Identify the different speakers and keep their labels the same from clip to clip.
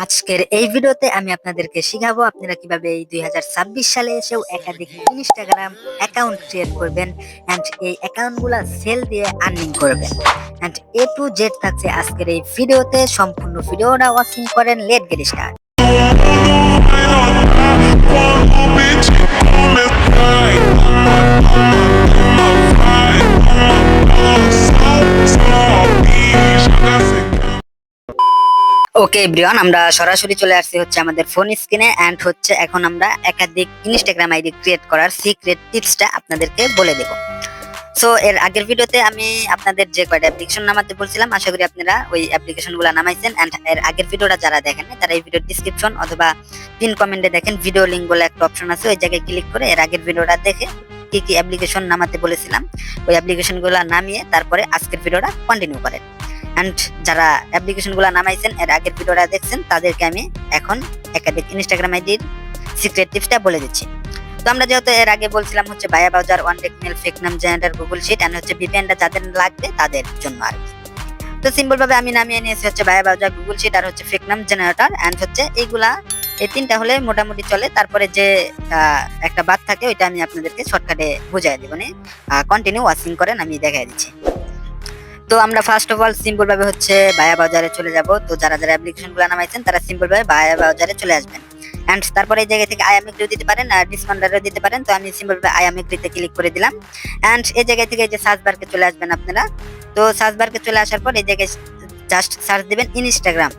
Speaker 1: আজকের এই ভিডিওতে আমি আপনাদেরকে শিখাবো আপনারা কিভাবে এই 2026 সালে এসেও একাধিক ইনস্টাগ্রাম অ্যাকাউন্ট ক্রিয়েট করবেন এন্ড এই অ্যাকাউন্টগুলা সেল দিয়ে আর্নিং করবেন। এন্ড এ টু জেড থাকছে আজকের এই ভিডিওতে, সম্পূর্ণ ভিডিওটা ওয়াচিং করেন। Late get start. ওকে এভরিওয়ান, আমরা সরাসরি চলে আসছি হচ্ছে আমাদের ফোন স্ক্রিনে এন্ড হচ্ছে এখন আমরা একাধিক ইনস্টাগ্রাম আইডি ক্রিয়েট করার সিক্রেট টিপসটা আপনাদেরকে বলে দেব। সো এর আগের ভিডিওতে আমি আপনাদের যে কয়টা অ্যাপ্লিকেশন নামাতে বলছিলাম, আশা করি আপনারা ওই অ্যাপ্লিকেশনগুলো নামাইছেন। এন্ড এর আগের ভিডিওটা যারা দেখেন তারা এই ভিডিওর ডিসক্রিপশন অথবা পিন কমেন্টে দেখেন ভিডিও লিংক বলে একটা অপশন আছে, ওই জায়গায় ক্লিক করে এর আগের ভিডিওটা দেখে কি কি অ্যাপ্লিকেশন নামাতে বলেছিলাম ওই অ্যাপ্লিকেশনগুলো নামিয়ে তারপরে আজকের ভিডিওটা কন্টিনিউ করেন। এন্ড যারা অ্যাপ্লিকেশনগুলো নামাইছেন এর আগের ভিডিওটা দেখছেন তাদেরকে আমি এখন একাধিক ইনস্টাগ্রাম আইডির সিক্রেট টিপসটা বলে দিচ্ছি। তো আমরা যেহেতু এর আগে বলছিলাম হচ্ছে via browser, one tech mail, fake নাম জেনারেটর, গুগল শিট এন্ড হচ্ছে ভিপিএনটা যাদের লাগবে তাদের জন্য আর কি। তো সিম্পল ভাবে আমি নামিয়ে নিয়েছি হচ্ছে বায়া ব্রাউজার, গুগল শিট আর হচ্ছে ফেক নাম জেনারেটর এন্ড হচ্ছে এইগুলা, এই তিনটা হলে মোটামুটি চলে। তারপরে যে একটা বাদ থাকে ওইটা আমি আপনাদেরকে শর্টকাটে বুঝাই দিব, কন্টিনিউ ওয়াচিং করেন, আমি দেখাই দিচ্ছি। তো আমরা ফার্স্ট অফ অল সিম্পল ভাবে হচ্ছে বায়া ব্রাউজারে চলে যাব। তো যারা যারা অ্যাপ্লিকেশনগুলো নামাইছেন তারা সিম্পল ভাবে বায়া ব্রাউজারে চলে আসবেন এন্ড তারপরে এই জায়গা থেকে আই এম এগ্রি দিতে পারেন আর ডিসমান্ডারও দিতে পারেন। তো আমি সিম্পল ভাবে আই এম এগ্রিতে ক্লিক করে দিলাম এন্ড এই জায়গা থেকে এই যে সার্চ বারকে চলে আসবেন আপনারা। তো সার্চ বারকে চলে আসার পর এই জায়গায় জাস্ট সার্চ দিবেন ইনস্টাগ্রাম।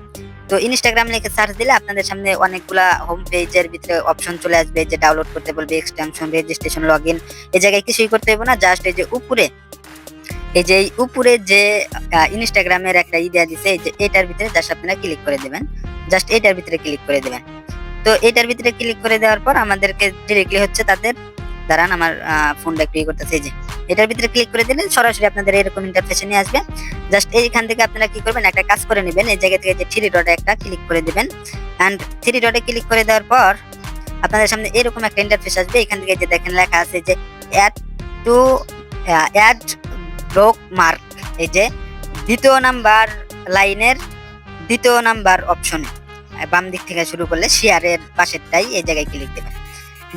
Speaker 1: তো ইনস্টাগ্রাম লিখে সার্চ দিলে আপনাদের সামনে অনেকগুলা হোম পেজের ভিতরে অপশন চলে আসবে, যে ডাউনলোড করতে বলবে, এক্সটেনশন, রেজিস্ট্রেশন, লগইন। এই জায়গায় কিছুই করতে হবে না, জাস্ট এই যে উপরে যে ইনস্টাগ্রামের একটা দেয়া দিছে, এই যে এটার ভিতরে জাস্ট আপনারা ক্লিক করে দেবেন, জাস্ট এটার ভিতরে ক্লিক করে দেবেন। তো এটার ভিতরে ক্লিক করে দেওয়ার পর আমাদেরকে ডিরেক্টলি হচ্ছে তাদের, দাঁড়ান আমার ফোনটা একটু করতেছে, এই যে এটার ভিতরে ক্লিক করে দিলে সরাসরি আপনাদের এরকম ইন্টারফেসে নিয়ে আসবে। জাস্ট এইখান থেকে আপনারা কি করবেন, একটা কাজ করে নেবেন, এই জায়গা থেকে যে থ্রি ডটে একটা ক্লিক করে দিবেন এন্ড থ্রি ডটে ক্লিক করে দেওয়ার পর আপনাদের সামনে এরকম একটা ইন্টারফেস আসবে। এখান থেকে যে দেখেন লেখা আছে যে অ্যাড ব্লক মার্ক, এই যে দ্বিতীয় নাম্বার লাইনের দ্বিতীয় নাম্বার অপশনে বাম দিক থেকে শুরু করলে শেয়ারের পাশেরটাই, এই জায়গায় ক্লিক দেবেন।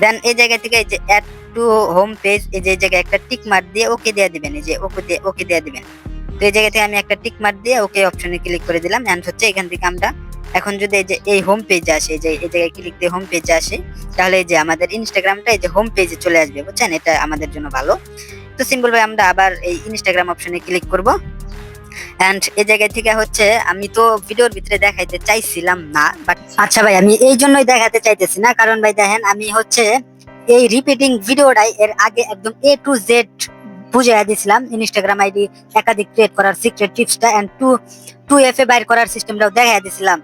Speaker 1: দেন এই জায়গা থেকে এই যে অ্যাড টু হোম পেজ, এই যে জায়গায় একটা টিক মার্ক দিয়ে ওকে দিয়ে দিবেন, এই যে ওকে দিয়ে দিবেন। তো এই জায়গা থেকে আমি একটা টিক মার্ক দিয়ে ওকে অপশনে ক্লিক করে দিলাম এন্ড হচ্ছে এখান থেকে আমরা এখন যদি এই যে এই হোম পেজে আসে, এই যে এই জায়গায় ক্লিক দিয়ে হোম পেজে আসে, তাহলে এই যে আমাদের ইনস্টাগ্রামটা এই যে হোম পেজে চলে আসবে, বুঝছেন? এটা আমাদের জন্য ভালো। তো সিম্পল ভাবে আমরা আবার এই ইনস্টাগ্রাম অপশনে ক্লিক করব এন্ড এই জায়গা থেকে হচ্ছে আমি তো ভিডিওর ভিতরে দেখাইতে চাইছিলাম না, বাট আচ্ছা ভাই আমি এই জন্যই দেখাতে চাইতেছি না, কারণ ভাই দেখেন আমি হচ্ছে এই রিপিটিং ভিডিওটাই এর আগে একদম এ টু জেড বুঝাইয়া দিয়েছিলাম, ইনস্টাগ্রাম আইডি একাধিক ক্রিয়েট করার সিক্রেট টিপসটা এন্ড টু এফ এ বাইর করার সিস্টেমটাও দেখাইয়া দিয়েছিলাম।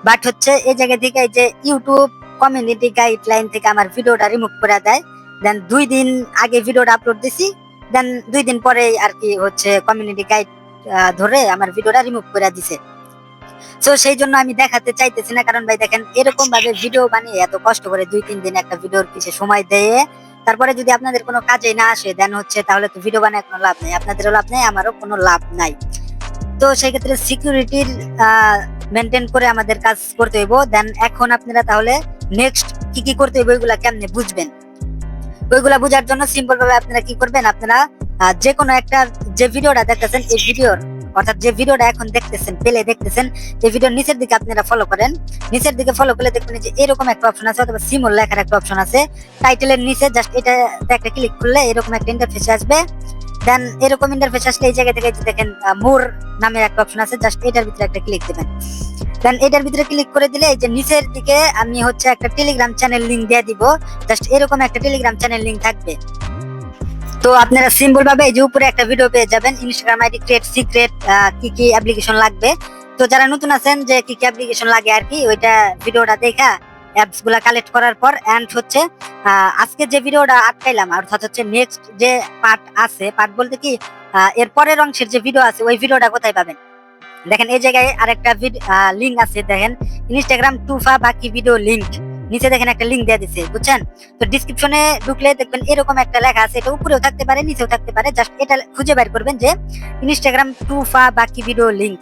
Speaker 1: বাট হচ্ছে এই জায়গা থেকে এই যে ইউটিউব কমিউনিটি গাইডলাইন থেকে আমার ভিডিওটা রিমুভ করে দেয়। দেন 2 দিন আগে ভিডিওটা আপলোড দিছি, দেন 2 দিন পরে আর কি হচ্ছে কমিউনিটি গাইড ধরে আমার ভিডিওটা রিমুভ করে দিছে। সো সেই জন্য আমি দেখাতে চাইতেছি না, কারণ ভাই দেখেন এরকম ভাবে ভিডিও বানিয়ে এত কষ্ট করে 2-3 দিন একটা ভিডিওর পিছে সময় দিয়ে তারপরে যদি আপনাদের কোনো কাজে না আসে দেন হচ্ছে তাহলে তো ভিডিও বানায় কোনো লাভ নেই, আপনাদেরও লাভ নেই, আমারও কোনো লাভ নাই। তো সেই ক্ষেত্রে সিকিউরিটির মেনটেন করে আমাদের কাজ করতে হইব। দেন এখন আপনারা তাহলে নেক্সট কি কি করতে হইব ওইগুলা কেমনে বুঝবেন, ওইগুলা বোঝার জন্য সিম্পল ভাবে আপনারা কি করবেন, আপনারা যে কোনো একটা যে ভিডিওটা দেখতেছেন এই ভিডিওর অর্থাৎ যে ভিডিওটা এখন দেখতেছেন পেলে দেখতেছেন এই ভিডিওর নিচের দিকে আপনারা ফলো করেন। নিচের দিকে ফলো করলে দেখবেন যে এরকম একটা অপশন আছে অথবা সিমল লেখার একটা অপশন আছে, টাইটেলের নিচে জাস্ট এটাতে একটা ক্লিক করলে এরকম একটা ইন্টারফেস আসবে। দেন এরকম ইন্টারফেস আসলে এই জায়গা থেকে দেখেন মোর নামের একটা অপশন আছে, জাস্ট এটার ভিতরে একটা ক্লিক দিবেন। দেন এটার ভিতরে ক্লিক করে দিলে এই যে নিচের দিকে আমি হচ্ছে একটা টেলিগ্রাম চ্যানেল লিংক দিয়ে দিব, জাস্ট এরকম একটা টেলিগ্রাম চ্যানেল লিংক থাকবে। তো আপনারা সিম্পল ভাবে এই যে উপরে একটা ভিডিও পেয়ে যাবেন ইনস্টাগ্রাম আইডি ক্রিয়েট সিক্রেট, কি কি অ্যাপ্লিকেশন লাগবে। তো যারা নতুন আছেন যে কি কি অ্যাপ্লিকেশন লাগে আর কি, ওইটা ভিডিওটা দেখা অ্যাপস গুলা কালেক্ট করার পর এন্ড হচ্ছে আজকে যে ভিডিওটা আটকাইলাম অর্থাৎ হচ্ছে নেক্সট যে পার্ট আছে, পার্ট বলতে কি এর পরের অংশের যে ভিডিও আছে ওই ভিডিওটা কোথায় পাবেন, দেখেন এই জায়গায় আরেকটা লিংক আছে, দেখেন ইনস্টাগ্রাম টুফা বাকি ভিডিও লিংক, নিচে দেখেন একটা লিংক দিয়ে দিছে, বুঝছেন? তো ডেসক্রিপশনে ঢুকলে দেখবেন এরকম একটা লেখা আছে, এটা উপরেও থাকতে পারে নিচেও থাকতে পারে, জাস্ট এটা খুঁজে বের করবেন যে ইনস্টাগ্রাম টুফা বাকি ভিডিও লিংক।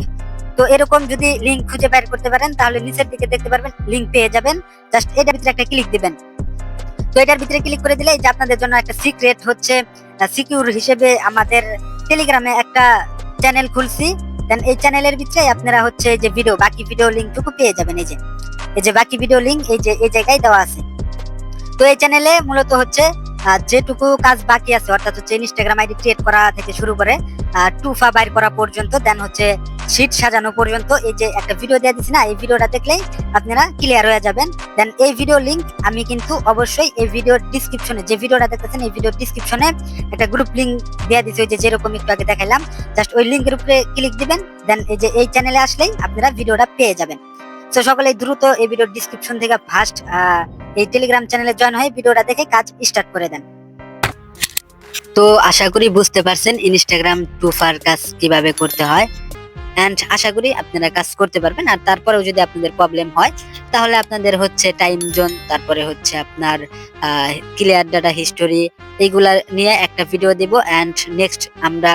Speaker 1: তো এরকম যদি লিঙ্ক খুঁজে বের করতে পারেন তাহলে নিচের দিকে দেখতে পারবেন লিঙ্ক পেয়ে যাবেন, জাস্ট এটার ভিতরে একটা ক্লিক দিবেন। তো এটার ভিতরে ক্লিক করে দিলে এই যে আপনাদের জন্য একটা সিক্রেট হচ্ছে সিকিউর হিসেবে আমাদের টেলিগ্রামে একটা চ্যানেল খুলছি। দেন এই চ্যানেলের ভিতরে আপনারা হচ্ছে যে ভিডিও বাকি ভিডিও লিঙ্কটুকু পেয়ে যাবেন। এই যে বাকি ভিডিও লিঙ্ক এই যে এই জায়গায় দেওয়া আছে। তো এই চ্যানেলে মূলত হচ্ছে যেটুকু কাজ বাকি আছে, অর্থাৎ হচ্ছে ইনস্টাগ্রাম আইডি ক্রিয়েট করা থেকে শুরু করে টুফা বাইর করা পর্যন্ত, দেন হচ্ছে শীট সাজানো পর্যন্ত এই যে একটা ভিডিও দিয়ে দিচ্ছি না, এই ভিডিওটা দেখলেই আপনারা ক্লিয়ার হয়ে যাবেন। দেন এই ভিডিও লিঙ্ক আমি কিন্তু অবশ্যই এই ভিডিওর ডিসক্রিপশনে, যে ভিডিওটা দেখতেছেন এই ভিডিওর ডিসক্রিপশনে একটা গ্রুপ লিঙ্ক দিয়ে দিচ্ছি, ওই যে যেরকম একটু আগে দেখাইলাম, জাস্ট ওই লিঙ্কের উপরে ক্লিক দিবেন। দেন এই যে এই চ্যানেলে আসলেই আপনারা ভিডিওটা পেয়ে যাবেন। তো সকলেই দ্রুত এই ভিডিওর ডিসক্রিপশন থেকে ফার্স্ট এই টেলিগ্রাম চ্যানেলে জয়েন হয়ে ভিডিওটা দেখে কাজ স্টার্ট করে দেন। তো আশা করি বুঝতে পারছেন ইনস্টাগ্রাম টুফার কাজ কিভাবে করতে হয়, এন্ড আশা করি আপনারা কাজ করতে পারবেন। আর তারপরেও যদি আপনাদের প্রবলেম হয় তাহলে আপনাদের হচ্ছে টাইম জোন, তারপরে হচ্ছে আপনার ক্লিয়ার ডাটা হিস্টোরি, এইগুলা নিয়ে একটা ভিডিও দিব। এন্ড নেক্সট আমরা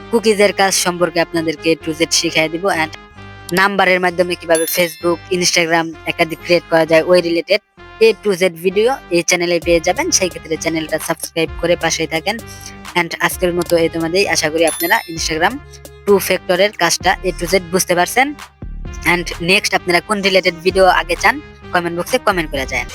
Speaker 1: কুকিজের কাজ সম্পর্কে আপনাদেরকে টু জেড শিখিয়ে দিব। এন্ড নাম্বারের মাধ্যমে কিভাবে ফেসবুক ইনস্টাগ্রাম একাধিক ক্রিয়েট করা যায় ওই related A to Z video এই চ্যানেলে পেয়ে যাবেন। সেই ক্ষেত্রে চ্যানেলটা সাবস্ক্রাইব করে পাশেই থাকেন। এন্ড আজকের মতো এই তোমাদের আশা করি আপনারা ইনস্টাগ্রাম টু ফ্যাক্টরের কাজটা এ টু জেড বুঝতে পারছেন। এন্ড নেক্সট আপনারা কোন রিলেটেড ভিডিও আগে চান কমেন্ট বক্সে কমেন্ট করে যায়।